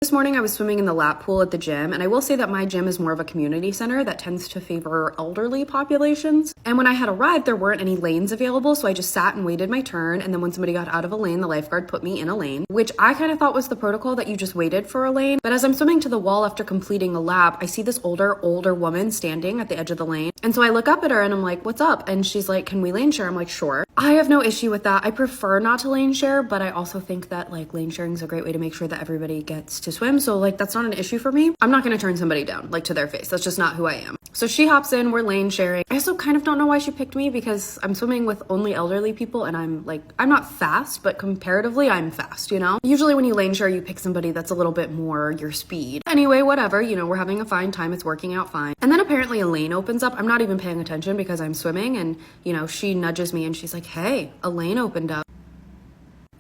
This morning I was swimming in the lap pool at the gym, and I will say that my gym is more of a community center that tends to favor elderly populations. And when I had arrived, there weren't any lanes available, so I just sat and waited my turn, and then when somebody got out of a lane, the lifeguard put me in a lane, which I kind of thought was the protocol, that you just waited for a lane. But as I'm swimming to the wall after completing a lap, I see this older woman standing at the edge of the lane. And so I look up at her and I'm like, what's up? And she's like, can we lane share? I'm like, sure. I have no issue with that. I prefer not to lane share, but I also think that like lane sharing is a great way to make sure that everybody gets to swim. So like that's not an issue for me. I'm not going to turn somebody down like to their face. That's just not who I am. So she hops in, we're lane sharing. I also kind of don't know why she picked me because I'm swimming with only elderly people and I'm not fast, but comparatively I'm fast, you know? Usually when you lane share, you pick somebody that's a little bit more your speed. Anyway, whatever, you know, we're having a fine time. It's working out fine. And then apparently a lane opens up. I'm not even paying attention because I'm swimming and, you know, she nudges me and she's like, hey, a lane opened up.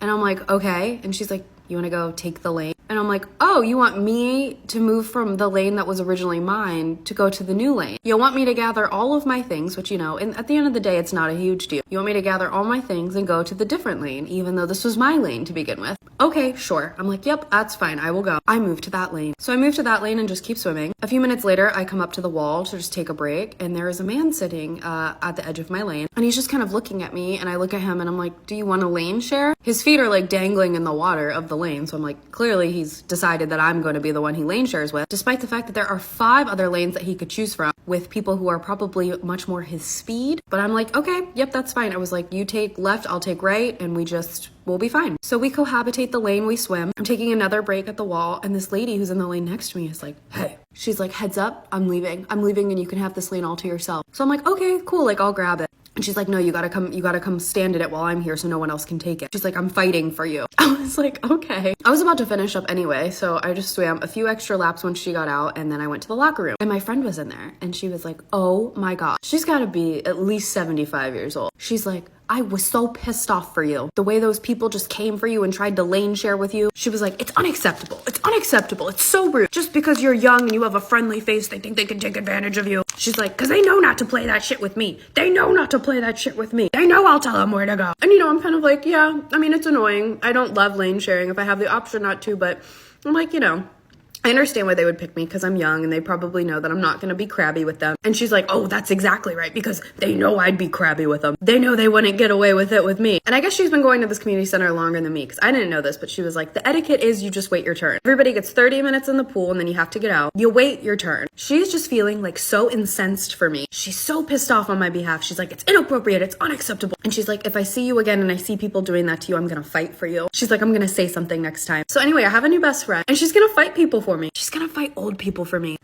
And I'm like, okay. And she's like, you want to go take the lane? And I'm like, oh, you want me to move from the lane that was originally mine to go to the new lane? You want me to gather all of my things, which, you know, and at the end of the day, it's not a huge deal. You want me to gather all my things and go to the different lane, even though this was my lane to begin with. Okay, sure. I'm like, yep, that's fine. I will go. I move to that lane. So I move to that lane and just keep swimming. A few minutes later, I come up to the wall to just take a break. And there is a man sitting at the edge of my lane. And he's just kind of looking at me. And I look at him and I'm like, do you want a lane share? His feet are like dangling in the water of the lane. So I'm like, clearly he's decided that I'm going to be the one he lane shares with, despite the fact that there are 5 other lanes that he could choose from with people who are probably much more his speed. But I'm like, okay, yep, that's fine. I was like, you take left, I'll take right, and we'll be fine. So we cohabitate the lane, we swim. I'm taking another break at the wall, and this lady who's in the lane next to me is like, hey. She's like, heads up, I'm leaving and you can have this lane all to yourself. So I'm like, okay, cool, like I'll grab it. And she's like, no, you gotta come stand in it while I'm here so no one else can take it. She's like, I'm fighting for you. I was like, okay. I was about to finish up anyway, so I just swam a few extra laps once she got out, and then I went to the locker room. And my friend was in there, and she was like, oh my god. She's gotta be at least 75 years old. She's like, I was so pissed off for you. The way those people just came for you and tried to lane share with you. She was like, it's unacceptable. It's unacceptable. It's so rude. Just because you're young and you have a friendly face, they think they can take advantage of you. She's like, because they know not to play that shit with me. They know not to play that shit with me. They know I'll tell them where to go. And you know, I'm kind of like, yeah, I mean, it's annoying. I don't love lane sharing if I have the option not to, but I'm like, you know, I understand why they would pick me because I'm young and they probably know that I'm not going to be crabby with them. And she's like, oh, that's exactly right, because they know I'd be crabby with them. They know they wouldn't get away with it with me. And I guess she's been going to this community center longer than me because I didn't know this, but she was like, the etiquette is you just wait your turn. Everybody gets 30 minutes in the pool and then you have to get out. You wait your turn. She's just feeling like so incensed for me. She's so pissed off on my behalf. She's like, it's inappropriate. It's unacceptable. And she's like, if I see you again and I see people doing that to you, I'm going to fight for you. She's like, I'm going to say something next time. So anyway, I have a new best friend and she's going to fight people for me. She's going to fight old people for me.